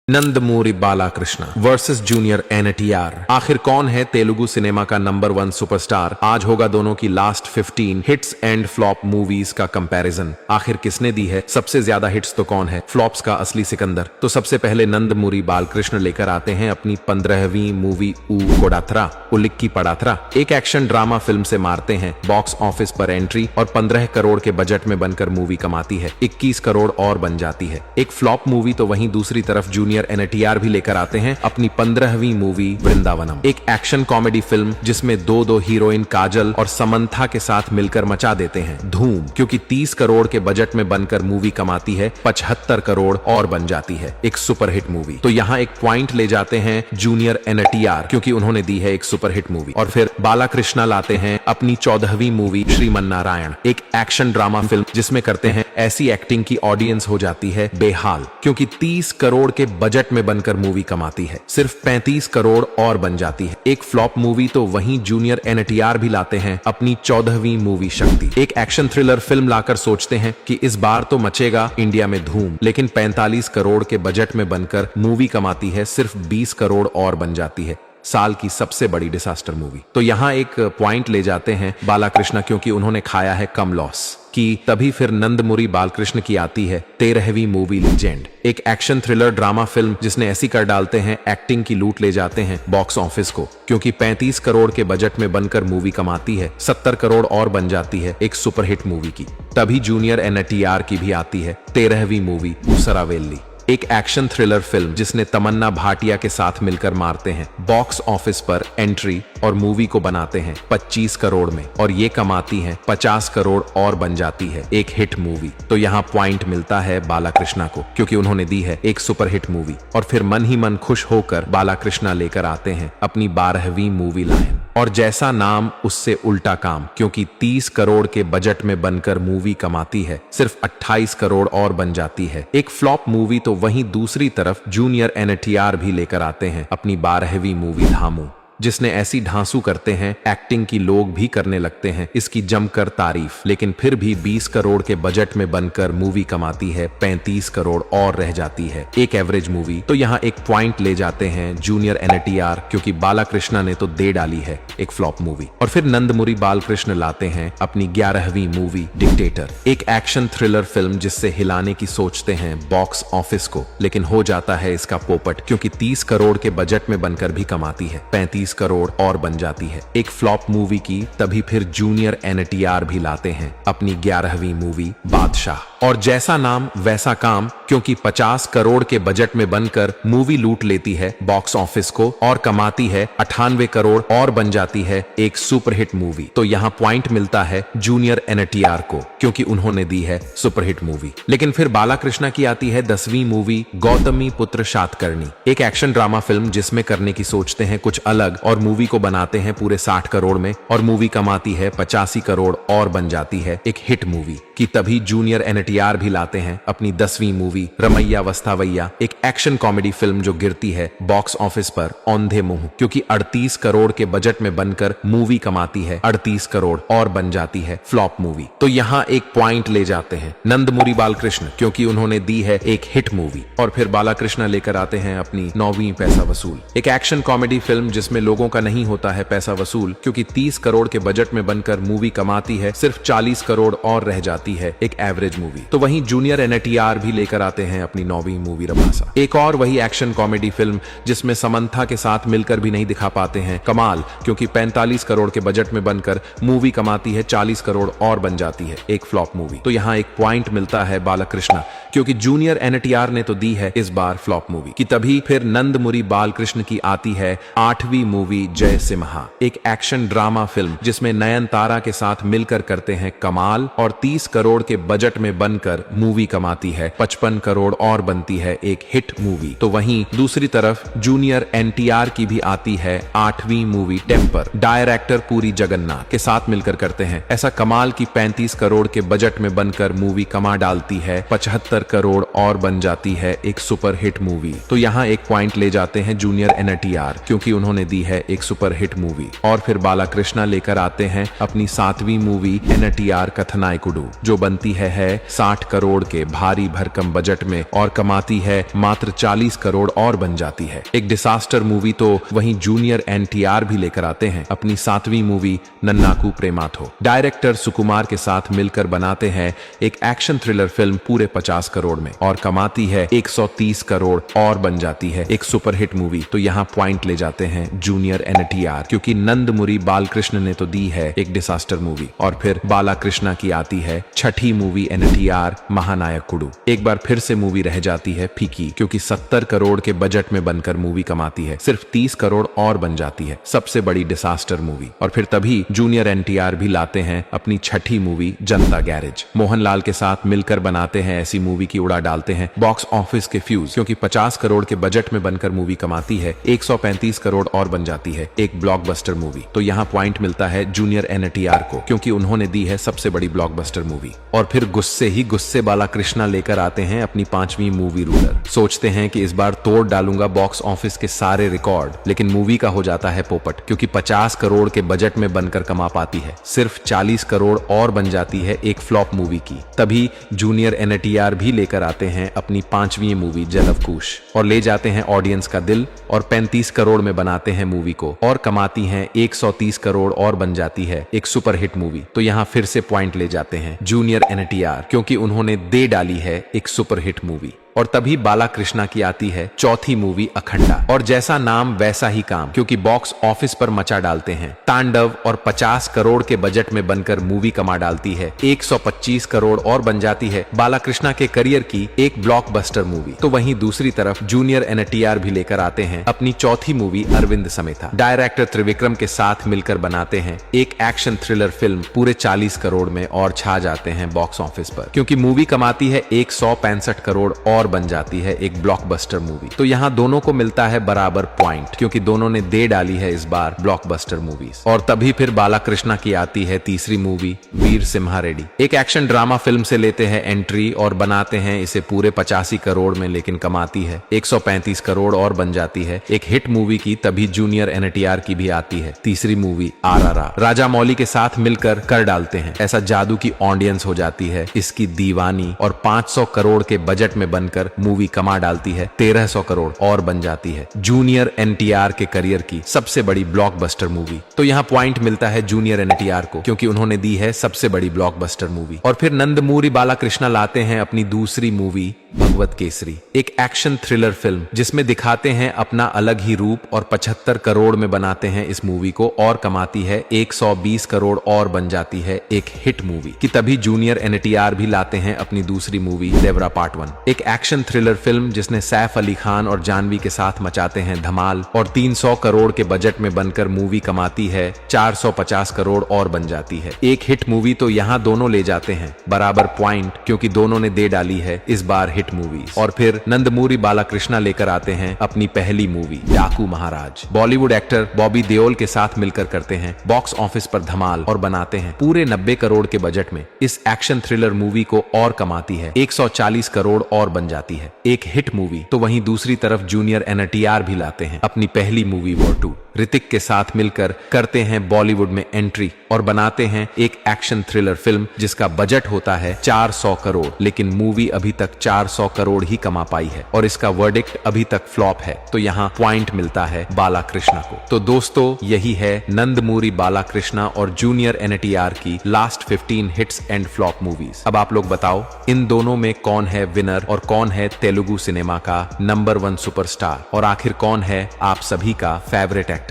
Nandamuri Balakrishna versus junior NTR. आखिर कौन है तेलुगु सिनेमा का नंबर 1 सुपरस्टार? आज होगा दोनों की last 15 hits and flop movies का कंपैरिजन। आखिर किसने दी है सबसे ज्यादा हिट्स तो कौन है फ्लॉप्स का असली सिकंदर? तो सबसे पहले नंदमूरी बालकृष्ण लेकर आते हैं अपनी 15वीं मूवी ऊ कोडाथरा उलिक्की पड़ाथरा। एक एक्शन ड्रामा फिल्म से मारते हैं बॉक्स ऑफिस पर एंट्री और 15 करोड़ के बजट में बनकर मूवी कमाती है 21 करोड़ और बन जाती है एक फ्लॉप मूवी। तो वहीं दूसरी तरफ जूनियर एनटीआर भी लेकर आते हैं अपनी 15वीं मूवी वृंदावनम, एक एक्शन कॉमेडी फिल्म जिसमें दो हीरोइन काजल और समंथा के साथ मिलकर मचा देते हैं धूम, क्योंकि 30 करोड़ के बजट में बनकर मूवी कमाती है 75 करोड़ और बन जाती है एक सुपरहिट मूवी। तो यहाँ एक पॉइंट ले जाते हैं जूनियर एनटीआर क्योंकि उन्होंने दी है एक सुपरहिट मूवी। और फिर बालाकृष्णा लाते हैं अपनी 14वीं मूवी श्रीमन्नारायण, एक एक्शन ड्रामा फिल्म जिसमें करते हैं ऐसी एक्टिंग की ऑडियंस हो जाती है बेहाल, क्योंकि 30 करोड़ के बजट में बनकर मूवी कमाती है सिर्फ 35 करोड़ और बन जाती है एक फ्लॉप मूवी। तो वहीं जूनियर एनटीआर भी लाते हैं अपनी 14वीं मूवी शक्ति, एक एक्शन थ्रिलर फिल्म लाकर सोचते हैं कि इस बार तो मचेगा इंडिया में धूम, लेकिन 45 करोड़ के बजट में बनकर मूवी कमाती है सिर्फ 20 करोड़ और बन जाती है साल की सबसे बड़ी डिसास्टर मूवी। तो यहाँ एक पॉइंट ले जाते हैं बालाकृष्ण क्योंकि उन्होंने खाया है कम लॉस कि तभी फिर नंदमूरी बालकृष्ण की आती है 13वीं मूवी लीजेंड, एक एक्शन थ्रिलर ड्रामा फिल्म जिसने ऐसी कर डालते हैं एक्टिंग की लूट ले जाते हैं बॉक्स ऑफिस को, क्योंकि 35 करोड़ के बजट में बनकर मूवी कमाती है 70 करोड़ और बन जाती है एक सुपरहिट मूवी की। तभी जूनियर एनटीआर की भी आती है 13वीं मूवी उसरावेल्ली, एक एक्शन थ्रिलर फिल्म जिसने तमन्ना भाटिया के साथ मिलकर मारते हैं बॉक्स ऑफिस पर एंट्री और मूवी को बनाते हैं 25 करोड़ में और ये कमाती है 50 करोड़ और बन जाती है एक हिट मूवी। तो यहाँ पॉइंट मिलता है बालाकृष्णा को क्योंकि उन्होंने दी है एक सुपरहिट मूवी। और फिर मन ही मन खुश होकर बालाकृष्णा लेकर आते हैं अपनी 12वीं मूवी लायन, और जैसा नाम उससे उल्टा काम, क्योंकि 30 करोड़ के बजट में बनकर मूवी कमाती है सिर्फ 28 करोड़ और बन जाती है एक फ्लॉप मूवी। तो वहीं दूसरी तरफ जूनियर एनटीआर भी लेकर आते हैं अपनी 12वीं मूवी धामू, जिसने ऐसी ढांसू करते हैं एक्टिंग की लोग भी करने लगते हैं इसकी जमकर तारीफ, लेकिन फिर भी 20 करोड़ के बजट में बनकर मूवी कमाती है 35 करोड़ और रह जाती है एक एवरेज मूवी। तो यहाँ एक पॉइंट ले जाते हैं जूनियर एनटीआर क्योंकि बालाकृष्णा ने तो दे डाली है एक फ्लॉप मूवी। और फिर नंदमूरी बालकृष्ण लाते हैं अपनी 11वीं मूवी डिक्टेटर, एक एक्शन थ्रिलर फिल्म जिससे हिलाने की सोचते हैं बॉक्स ऑफिस को, लेकिन हो जाता है इसका पोपट, क्योंकि 30 करोड़ के बजट में बनकर भी कमाती है 35 करोड़ और बन जाती है एक फ्लॉप मूवी की। तभी फिर जूनियर एनटीआर भी लाते हैं अपनी 11वीं मूवी बादशाह, और जैसा नाम वैसा काम, क्योंकि 50 करोड़ के बजट में बनकर मूवी लूट लेती है बॉक्स ऑफिस को और कमाती है 98 करोड़ और बन जाती है एक सुपरहिट मूवी। तो यहाँ पॉइंट मिलता है जूनियर एनटीआर को क्योंकि उन्होंने दी है सुपरहिट मूवी। लेकिन फिर बालाकृष्णा की आती है 10वीं मूवी गौतमी पुत्र शातकर्णी, एक एक्शन ड्रामा फिल्म जिसमें करने की सोचते हैं कुछ अलग और मूवी को बनाते हैं पूरे 60 करोड़ में और मूवी कमाती है 85 करोड़ और बन जाती है एक हिट मूवी कि तभी जूनियर एनटीआर भी लाते हैं अपनी 10वीं मूवी रमैया वस्तावैया, एक एक्शन कॉमेडी फिल्म जो गिरती है बॉक्स ऑफिस पर औंधे मुंह, क्योंकि 38 करोड़ के बजट में बनकर मूवी कमाती है 38 करोड़ और बन जाती है फ्लॉप मूवी। तो यहाँ एक पॉइंट ले जाते हैं नंदमूरी बालकृष्ण क्योंकि उन्होंने दी है एक हिट मूवी। और फिर बालाकृष्ण लेकर आते हैं अपनी 9वीं पैसा वसूल, एक एक्शन कॉमेडी फिल्म जिसमें लोगों का नहीं होता है पैसा वसूल, क्योंकि 30 करोड़ के बजट में बनकर मूवी कमाती है सिर्फ 40 करोड़ और रह जाती है एक एवरेज मूवी। तो वहीं जूनियर एनटीआर भी लेकर आते हैं अपनी 9वीं मूवी रबासा, एक और वही एक्शन कॉमेडी फिल्म जिसमें समंथा के साथ मिलकर भी नहीं दिखा पाते हैं कमाल, क्योंकि 45 करोड़ के बजट में बनकर मूवी कमाती है 40 करोड़ और बन जाती है एक फ्लॉप मूवी। तो यहाँ एक पॉइंट मिलता है बालाकृष्ण क्योंकि जूनियर एनटीआर ने तो दी है इस बार फ्लॉप मूवी कि तभी फिर नंदमूरी बालकृष्ण की आती है 8वीं मूवी जय सिम्हा, एक एक्शन ड्रामा फिल्म जिसमें नयनतारा के साथ मिलकर करते हैं कमाल और 30 करोड़ के बजट में बनकर मूवी कमाती है 55 करोड़ और बनती है एक हिट मूवी। तो वहीं दूसरी तरफ जूनियर एनटीआर की भी आती है 8वीं मूवी टेम्पर, डायरेक्टर पूरी जगन्नाथ के साथ मिलकर करते हैं ऐसा कमाल की 35 करोड़ के बजट में बनकर मूवी कमा डालती है 75 करोड़ और बन जाती है एक सुपर हिट मूवी। तो यहाँ एक पॉइंट ले जाते हैं जूनियर एनटीआर क्योंकि उन्होंने दी होती है एक सुपरहिट मूवी। और फिर बालाकृष्णा लेकर आते हैं अपनी 7वीं मूवी एनटीआर कथनायकुडू, जो बनती है 60 करोड़ के भारी भरकम बजट में और कमाती है मात्र 40 करोड़ और बन जाती है एक डिसास्टर मूवी। तो वहीं जूनियर एनटीआर भी लेकर आते हैं अपनी 7वीं मूवी नन्नाकू प्रेमाथो। डायरेक्टर सुकुमार के साथ मिलकर बनाते हैं एक एक्शन थ्रिलर फिल्म पूरे 50 करोड़ में और कमाती है 130 करोड़ और बन जाती है एक सुपरहिट मूवी। तो यहाँ पॉइंट ले जाते हैं जूनियर एनटीआर, क्योंकि नंदमुरी बालकृष्ण ने तो दी है एक डिसास्टर मूवी। और फिर बालाकृष्णा की आती है 6ठी मूवी एनटीआर महानायकुडू। एक बार फिर से मूवी रह जाती है फीकी, क्योंकि 70 करोड़ के बजट में बनकर मूवी कमाती है सिर्फ 30 करोड़ और बन जाती है सबसे बड़ी डिसास्टर मूवी। और फिर तभी जूनियर एनटीआर भी लाते हैं अपनी 6ठी मूवी जनता गैरेज। मोहनलाल के साथ मिलकर बनाते हैं ऐसी मूवी की उड़ा डालते हैं बॉक्स ऑफिस के फ्यूज, क्योंकि 50 करोड़ के बजट में बनकर मूवी कमाती है 135 करोड़ और बन जाती है एक ब्लॉकबस्टर मूवी। तो यहाँ पॉइंट मिलता है जूनियर एनटीआर को, क्योंकि उन्होंने दी है सबसे बड़ी ब्लॉकबस्टर मूवी। और फिर गुस्से ही गुस्से बालाकृष्णा लेकर आते हैं अपनी 5वीं मूवी रूलर। सोचते हैं कि इस बार तोड़ डालूंगा बॉक्स ऑफिस के सारे रिकॉर्ड, लेकिन मूवी का हो जाता है पोपट, क्योंकि 50 करोड़ के बजट में बनकर कमा पाती है सिर्फ 40 करोड़ और बन जाती है एक फ्लॉप मूवी की। तभी जूनियर एनटीआर भी लेकर आते हैं अपनी 5वीं मूवी जलवकुश और ले जाते हैं ऑडियंस का दिल और 35 करोड़ में बनाते हैं मूवी को और कमाती हैं 130 करोड़ और बन जाती है एक सुपरहिट मूवी। तो यहाँ फिर से पॉइंट ले जाते हैं जूनियर एनटीआर, क्योंकि उन्होंने दे डाली है एक सुपरहिट मूवी। और तभी बालाकृष्णा की आती है 4थी मूवी अखंडा, और जैसा नाम वैसा ही काम, क्योंकि बॉक्स ऑफिस पर मचा डालते हैं तांडव और 50 करोड़ के बजट में बनकर मूवी कमा डालती है 125 करोड़ और बन जाती है बालाकृष्णा के करियर की एक ब्लॉकबस्टर मूवी। तो वहीं दूसरी तरफ जूनियर एनटीआर भी लेकर आते हैं अपनी 4थी मूवी अरविंद समेता। डायरेक्टर त्रिविक्रम के साथ मिलकर बनाते हैं एक एक्शन थ्रिलर फिल्म पूरे 40 करोड़ में और छा जाते हैं बॉक्स ऑफिस पर, क्योंकि मूवी कमाती है 165 करोड़ और बन जाती है एक ब्लॉकबस्टर मूवी। तो यहाँ दोनों को मिलता है बराबर पॉइंट, क्योंकि दोनों ने दे डाली है इस बार ब्लॉकबस्टर मूवीज। और तभी फिर बालाकृष्णा की आती है तीसरी मूवी वीर सिम्हा रेड्डी। एक एक्शन ड्रामा फिल्म से लेते हैं एंट्री और बनाते हैं इसे पूरे 85 करोड़ में, लेकिन कमाती है 135 करोड़ और बन जाती है एक हिट मूवी की। तभी जूनियर एनटीआर की भी आती है तीसरी मूवी RRR। राजा मौली के साथ मिलकर कर डालते हैं ऐसा जादू की ऑडियंस हो जाती है इसकी दीवानी और 500 करोड़ के बजट में बनकर मूवी कमा डालती है 1300 करोड़ और बन जाती है जूनियर एनटीआर के करियर की सबसे बड़ी ब्लॉकबस्टर मूवी। तो यहाँ पॉइंट मिलता है जूनियर एनटीआर को, क्योंकि उन्होंने दी है सबसे बड़ी ब्लॉकबस्टर मूवी। और फिर नंदमूरी बालाकृष्णा लाते हैं अपनी दूसरी मूवी भगवत केसरी, एक एक्शन थ्रिलर फिल्म जिसमें दिखाते हैं अपना अलग ही रूप और 75 करोड़ में बनाते हैं इस मूवी को और कमाती है 120 करोड़ और बन जाती है एक हिट मूवी कि तभी जूनियर एनटीआर भी लाते हैं अपनी दूसरी मूवी देवरा पार्ट 1, एक एक्शन थ्रिलर फिल्म जिसने सैफ अली खान और जानवी के साथ मचाते हैं धमाल और 300 करोड़ के बजट में बनकर मूवी कमाती है 450 करोड़ और बन जाती है एक हिट मूवी। तो यहाँ दोनों ले जाते हैं बराबर पॉइंट, क्योंकि दोनों ने दे डाली है इस बार हिट मूवीज। और फिर नंदमूरी बालाकृष्णा लेकर आते हैं अपनी पहली मूवी डाकू महाराज। बॉलीवुड एक्टर बॉबी देओल के साथ मिलकर करते हैं बॉक्स ऑफिस पर धमाल और बनाते हैं पूरे 90 करोड़ के बजट में इस एक्शन थ्रिलर मूवी को और कमाती है 140 करोड़ और बन जाती है एक हिट मूवी। तो वहीं दूसरी तरफ जूनियर एनटीआर भी लाते हैं अपनी पहली मूवी वॉर 2। ऋतिक के साथ मिलकर करते हैं बॉलीवुड में एंट्री और बनाते हैं एक एक्शन थ्रिलर फिल्म जिसका बजट होता है 400 करोड़, लेकिन मूवी अभी तक 400 करोड़ ही कमा पाई है और इसका वर्डिक्ट अभी तक फ्लॉप है। तो यहाँ पॉइंट मिलता है बालाकृष्णा को। तो दोस्तों यही है नंदमूरी बालाकृष्णा और जूनियर एनटीआर की last 15 hits and flop movies. अब आप लोग बताओ इन दोनों में कौन है विनर और कौन है तेलुगु सिनेमा का नंबर 1 सुपरस्टार, और आखिर कौन है आप सभी का फेवरेट एक्टर।